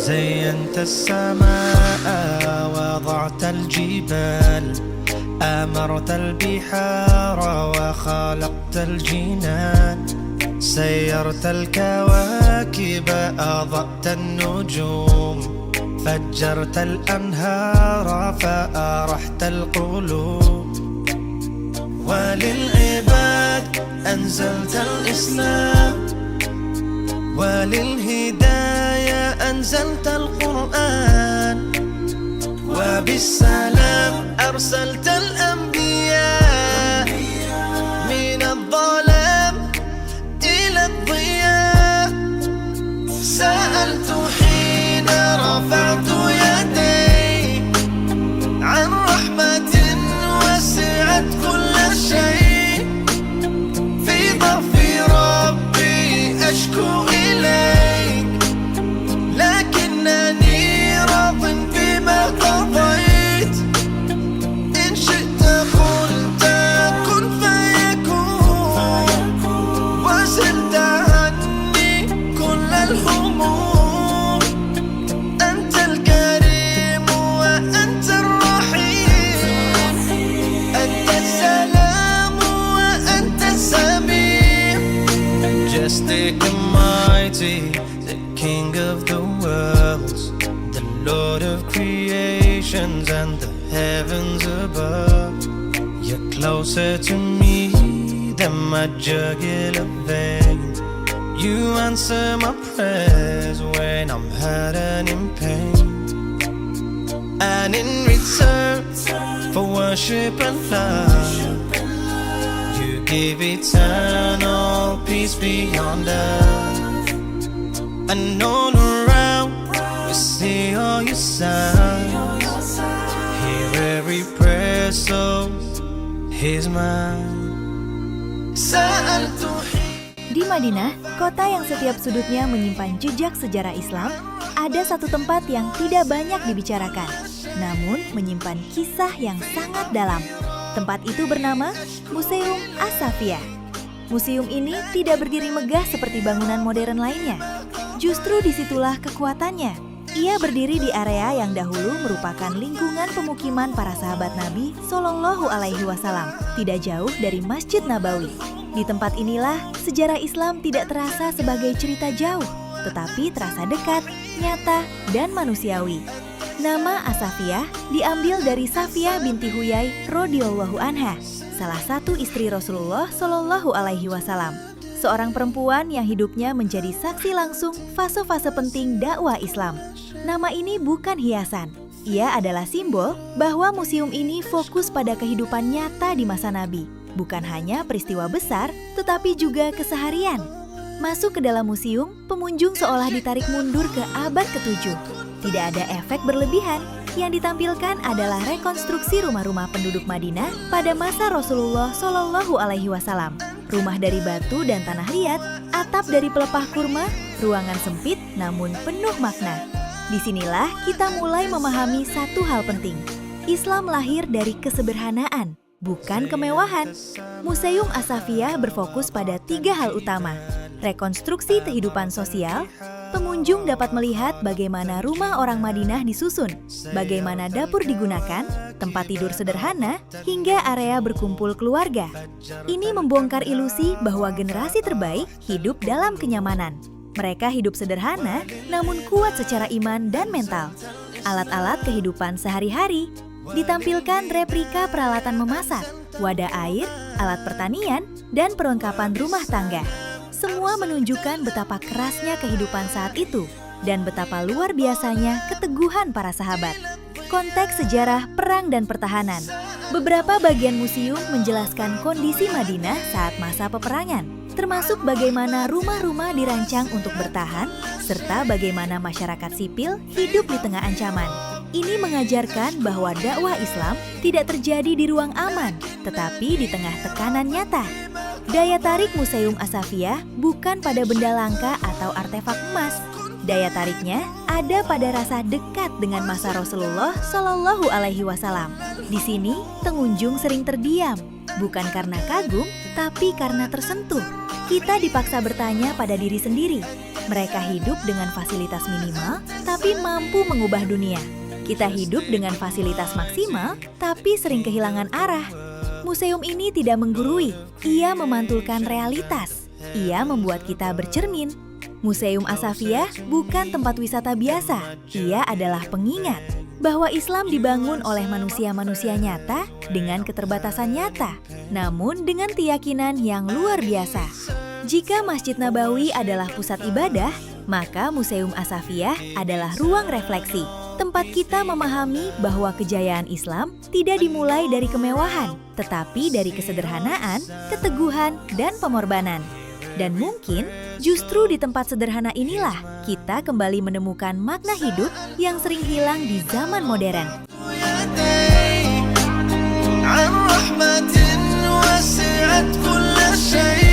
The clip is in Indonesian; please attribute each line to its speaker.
Speaker 1: زينت السماء وضعت الجبال أمرت البحار وخلقت الجنان سيرت الكواكب أضأت النجوم فجرت الأنهار فأرحت القلوب وللعباد أنزلت الإسلام وللهداية أنزلت القرآن وبالسلام أرسلت الأنبياء من الظلام إلى الضياء سألت حين رفعت يدي عن رحمة وسعت كل شيء في ضعف ربي أشكو إليك لكنني راض بما قضيت إن شئت قلت كن فيكون وزلت عني كل الهموم أنت الكريم وأنت الرحيم أنت السلام وأنت السميع majestic and mighty, the King of the worlds, the Lord of creations and the heavens above. You're closer to me than my jugular vein. You answer my prayers when I'm hurt and in pain. And in return for worship and love, you give eternal peace beyond earth. And all around we see all your signs. Hear every prayer, so here's mine.
Speaker 2: Di Madinah, kota yang setiap sudutnya menyimpan jejak sejarah Islam, ada satu tempat yang tidak banyak dibicarakan, namun menyimpan kisah yang sangat dalam. Tempat itu bernama Museum As-Safiyah. Museum ini tidak berdiri megah seperti bangunan modern lainnya. Justru disitulah kekuatannya. Ia berdiri di area yang dahulu merupakan lingkungan pemukiman para sahabat Nabi Shallallahu Alaihi Wasallam, tidak jauh dari Masjid Nabawi. Di tempat inilah sejarah Islam tidak terasa sebagai cerita jauh, tetapi terasa dekat, nyata, dan manusiawi. Nama As-Safiyah diambil dari Safiyah binti Huyai radhiyallahu anha, salah satu istri Rasulullah Shallallahu Alaihi Wasallam, seorang perempuan yang hidupnya menjadi saksi langsung fase-fase penting dakwah Islam. Nama ini bukan hiasan, ia adalah simbol bahwa museum ini fokus pada kehidupan nyata di masa Nabi, bukan hanya peristiwa besar, tetapi juga keseharian. Masuk ke dalam museum, pengunjung seolah ditarik mundur ke abad ke-7. Tidak ada efek berlebihan, yang ditampilkan adalah rekonstruksi rumah-rumah penduduk Madinah pada masa Rasulullah Shallallahu Alaihi Wasallam. Rumah dari batu dan tanah liat, atap dari pelepah kurma, ruangan sempit namun penuh makna. Disinilah kita mulai memahami satu hal penting. Islam lahir dari kesederhanaan, bukan kemewahan. Museum As-Safiyah berfokus pada 3 hal utama. Rekonstruksi kehidupan sosial, pengunjung dapat melihat bagaimana rumah orang Madinah disusun, bagaimana dapur digunakan, tempat tidur sederhana, hingga area berkumpul keluarga. Ini membongkar ilusi bahwa generasi terbaik hidup dalam kenyamanan. Mereka hidup sederhana, namun kuat secara iman dan mental. Alat-alat kehidupan sehari-hari, ditampilkan replika peralatan memasak, wadah air, alat pertanian, dan perlengkapan rumah tangga. Semua menunjukkan betapa kerasnya kehidupan saat itu dan betapa luar biasanya keteguhan para sahabat. Konteks sejarah perang dan pertahanan. Beberapa bagian museum menjelaskan kondisi Madinah saat masa peperangan, termasuk bagaimana rumah-rumah dirancang untuk bertahan, serta bagaimana masyarakat sipil hidup di tengah ancaman. Ini mengajarkan bahwa dakwah Islam tidak terjadi di ruang aman, tetapi di tengah tekanan nyata. Daya tarik Museum As-Safiyah bukan pada benda langka atau artefak emas. Daya tariknya ada pada rasa dekat dengan masa Rasulullah Shallallahu Alaihi Wasallam. Di sini, pengunjung sering terdiam, bukan karena kagum, tapi karena tersentuh. Kita dipaksa bertanya pada diri sendiri, Mereka hidup dengan fasilitas minimal, tapi mampu mengubah dunia. Kita hidup dengan fasilitas maksimal, tapi sering kehilangan arah. Museum ini tidak menggurui, ia memantulkan realitas. Ia membuat kita bercermin. Museum As-Safiyah bukan tempat wisata biasa, ia adalah pengingat bahwa Islam dibangun oleh manusia-manusia nyata dengan keterbatasan nyata, namun dengan keyakinan yang luar biasa. Jika Masjid Nabawi adalah pusat ibadah, maka Museum As-Safiyah adalah ruang refleksi, tempat kita memahami bahwa kejayaan Islam tidak dimulai dari kemewahan, tetapi dari kesederhanaan, keteguhan, dan pengorbanan. Dan mungkin justru di tempat sederhana inilah kita kembali menemukan makna hidup yang sering hilang di zaman modern.
Speaker 1: عن رحمة وسعت كل شيء